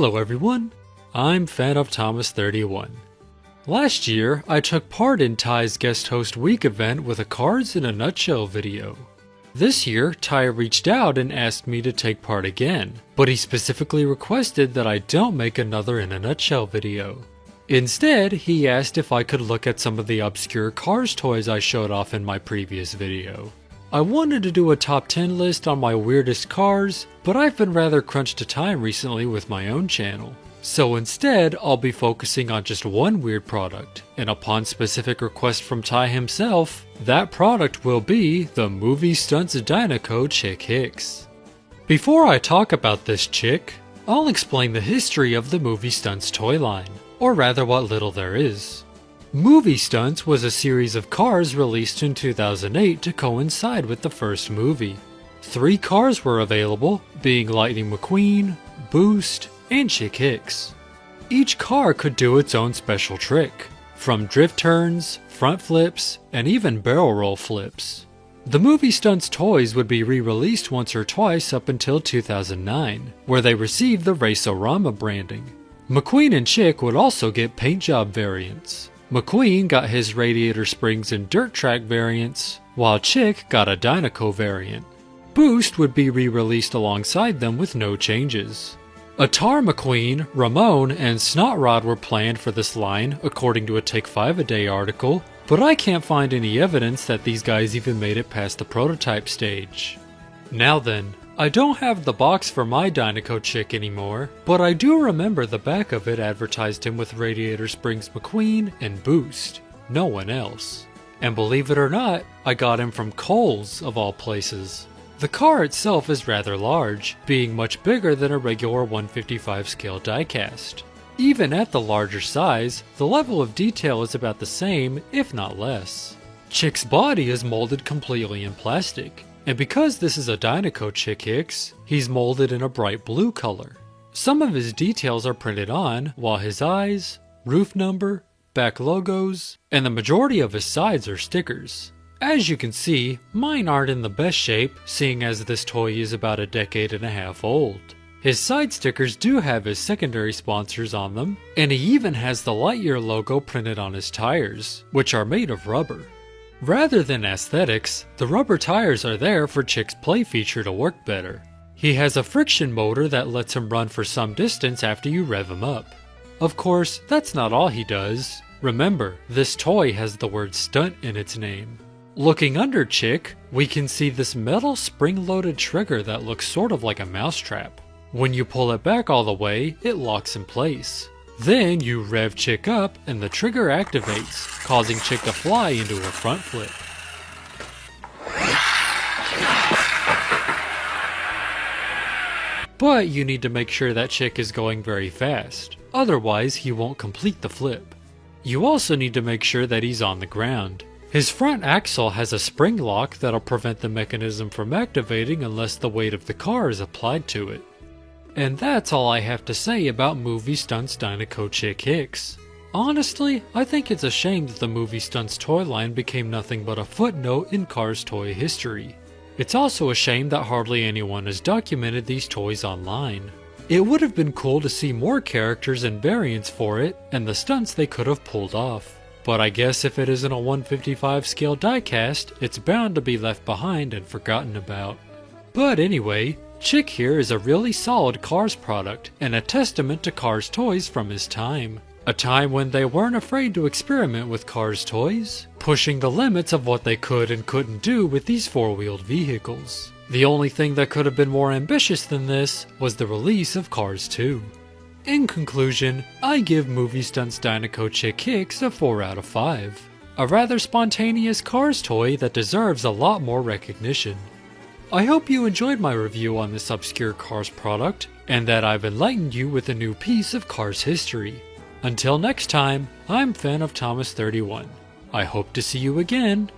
Hello everyone, I'm Fan of Thomas 31. Last year, I took part in Ty's Guest Host Week event with a Cars in a Nutshell video. This year, Ty reached out and asked me to take part again, but he specifically requested that I don't make another in a nutshell video. Instead, he asked if I could look at some of the obscure Cars toys I showed off in my previous video. I wanted to do a top 10 list on my weirdest cars, but I've been rather crunched to time recently with my own channel. So instead, I'll be focusing on just one weird product, and upon specific request from Ty himself, that product will be the movie Stunts Dinoco chick Hicks. Before I talk about this chick, I'll explain the history of the movie Stunts toy line, or rather what little there is. Movie Stunts was a series of cars released in 2008 to coincide with the first movie. 3 cars were available, being Lightning McQueen, Boost, and Chick Hicks. Each car could do its own special trick, from drift turns, front flips, and even barrel roll flips. The movie Stunts toys would be re-released once or twice up until 2009, where they received the Race-O-Rama branding. McQueen and Chick would also get paint job variants. McQueen got his radiator springs and dirt track variants, while Chick got a Dinoco variant. Boost would be re-released alongside them with no changes. Atar McQueen, Ramon, and Snot Rod were planned for this line according to a Take 5 a Day article, but I can't find any evidence that these guys even made it past the prototype stage. Now then, I don't have the box for my Dinoco chick anymore, but I do remember the back of it advertised him with Radiator Springs McQueen and Boost, no one else. And believe it or not, I got him from Kohl's of all places. The car itself is rather large, being much bigger than a regular 155 scale diecast. Even at the larger size, the level of detail is about the same, if not less. Chick's body is molded completely in plastic. And because this is a Dinoco Chick Hicks, he's molded in a bright blue color. Some of his details are printed on, while his eyes, roof number, back logos, and the majority of his sides are stickers. As you can see, mine aren't in the best shape, seeing as this toy is about a decade and a half old. His side stickers do have his secondary sponsors on them, and he even has the Lightyear logo printed on his tires, which are made of rubber. Rather than aesthetics, the rubber tires are there for Chick's play feature to work better. He has a friction motor that lets him run for some distance after you rev him up. Of course, that's not all he does. Remember, this toy has the word stunt in its name. Looking under Chick, we can see this metal spring-loaded trigger that looks sort of like a mousetrap. When you pull it back all the way, it locks in place. Then you rev Chick up and the trigger activates, causing Chick to fly into a front flip. But you need to make sure that Chick is going very fast, otherwise he won't complete the flip. You also need to make sure that he's on the ground. His front axle has a spring lock that'll prevent the mechanism from activating unless the weight of the car is applied to it. And that's all I have to say about Movie Stunts Dinoco Chick Hicks. Honestly, I think it's a shame that the Movie Stunts toy line became nothing but a footnote in Cars toy history. It's also a shame that hardly anyone has documented these toys online. It would have been cool to see more characters and variants for it, and the stunts they could have pulled off. But I guess if it isn't a 155 scale diecast, it's bound to be left behind and forgotten about. But anyway, Chick here is a really solid Cars product and a testament to Cars toys from his time. A time when they weren't afraid to experiment with Cars toys, pushing the limits of what they could and couldn't do with these four-wheeled vehicles. The only thing that could have been more ambitious than this was the release of Cars 2. In conclusion, I give Movie Stunts Dinoco Chick Hicks a 4 out of 5. A rather spontaneous Cars toy that deserves a lot more recognition. I hope you enjoyed my review on this obscure Cars product, and that I've enlightened you with a new piece of Cars history. Until next time, I'm Fan of Thomas 31. I hope to see you again.